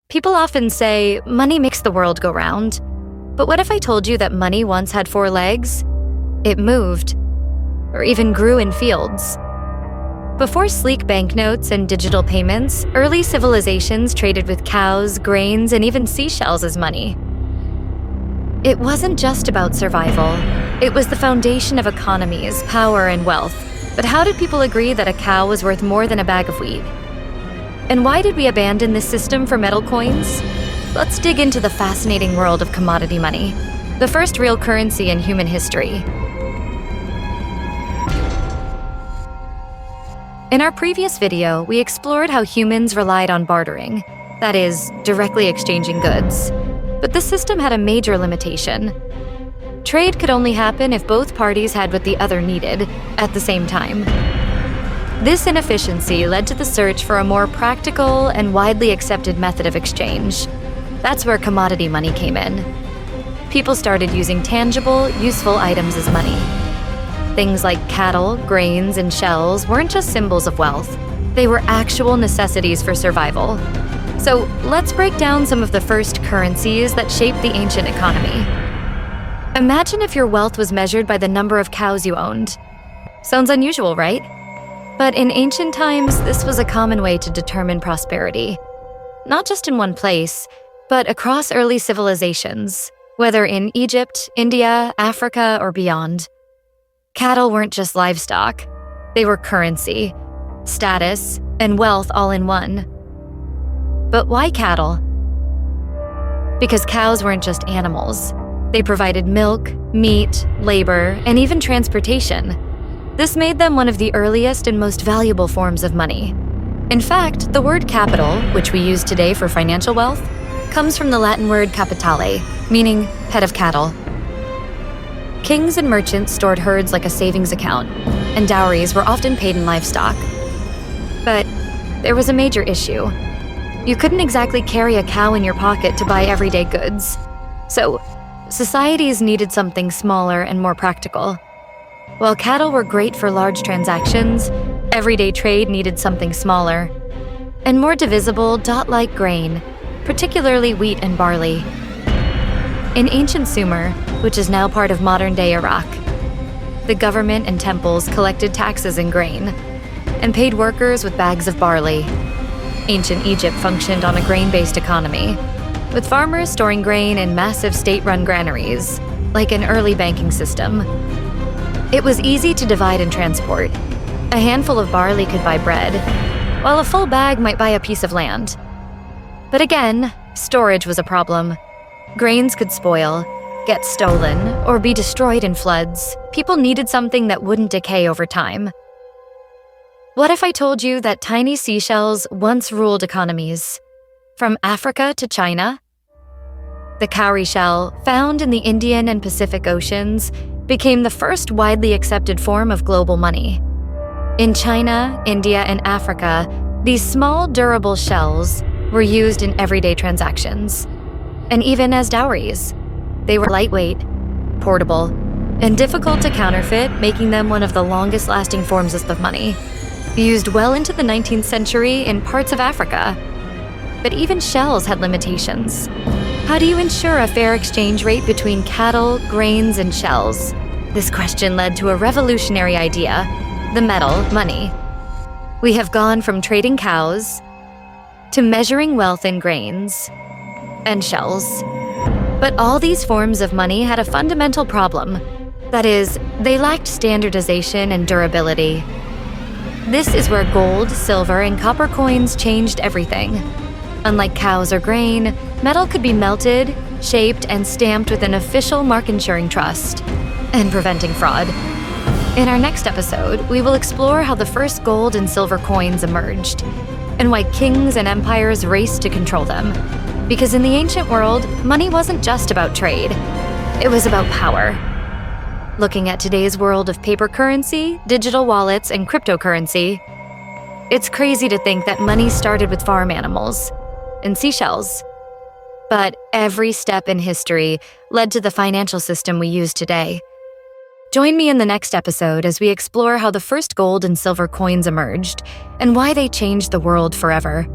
People often say money makes the world go round. But what if I told you that money once had 4 legs? It moved, or even grew in fields. Before sleek banknotes and digital payments, early civilizations traded with cows, grains, and even seashells as money. It wasn't just about survival. It was the foundation of economies, power, and wealth. But how did people agree that a cow was worth more than a bag of wheat? And why did we abandon this system for metal coins? Let's dig into the fascinating world of commodity money, the first real currency in human history. In our previous video, we explored how humans relied on bartering, that is, directly exchanging goods. But this system had a major limitation. Trade could only happen if both parties had what the other needed at the same time. This inefficiency led to the search for a more practical and widely accepted method of exchange. That's where commodity money came in. People started using tangible, useful items as money. Things like cattle, grains, and shells weren't just symbols of wealth. They were actual necessities for survival. So let's break down some of the first currencies that shaped the ancient economy. Imagine if your wealth was measured by the number of cows you owned. Sounds unusual, right? But in ancient times, this was a common way to determine prosperity. Not just in one place, but across early civilizations, whether in Egypt, India, Africa, or beyond. Cattle weren't just livestock. They were currency, status, and wealth all in one. But why cattle? Because cows weren't just animals. They provided milk, meat, labor, and even transportation. This made them one of the earliest and most valuable forms of money. In fact, the word capital, which we use today for financial wealth, comes from the Latin word capitale, meaning head of cattle. Kings and merchants stored herds like a savings account, and dowries were often paid in livestock. But there was a major issue. You couldn't exactly carry a cow in your pocket to buy everyday goods. So, societies needed something smaller and more practical. While cattle were great for large transactions, everyday trade needed something smaller and more divisible, dot-like grain, particularly wheat and barley. In ancient Sumer, which is now part of modern-day Iraq, the government and temples collected taxes in grain and paid workers with bags of barley. Ancient Egypt functioned on a grain-based economy, with farmers storing grain in massive state-run granaries, like an early banking system. It was easy to divide and transport. A handful of barley could buy bread, while a full bag might buy a piece of land. But again, storage was a problem. Grains could spoil, get stolen, or be destroyed in floods. People needed something that wouldn't decay over time. What if I told you that tiny seashells once ruled economies? From Africa to China? The cowrie shell, found in the Indian and Pacific Oceans, became the first widely accepted form of global money. In China, India, and Africa, these small, durable shells were used in everyday transactions, and even as dowries. They were lightweight, portable, and difficult to counterfeit, making them one of the longest-lasting forms of money, used well into the 19th century in parts of Africa. But even shells had limitations. How do you ensure a fair exchange rate between cattle, grains, and shells? This question led to a revolutionary idea: the metal, money. We have gone from trading cows to measuring wealth in grains and shells. But all these forms of money had a fundamental problem. That is, they lacked standardization and durability. This is where gold, silver, and copper coins changed everything. Unlike cows or grain, metal could be melted, shaped, and stamped with an official mark-insuring trust, and preventing fraud. In our next episode, we will explore how the first gold and silver coins emerged, and why kings and empires raced to control them. Because in the ancient world, money wasn't just about trade, it was about power. Looking at today's world of paper currency, digital wallets, and cryptocurrency, it's crazy to think that money started with farm animals and seashells. But every step in history led to the financial system we use today. Join me in the next episode as we explore how the first gold and silver coins emerged and why they changed the world forever.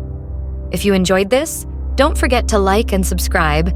If you enjoyed this, Don't forget to like and subscribe,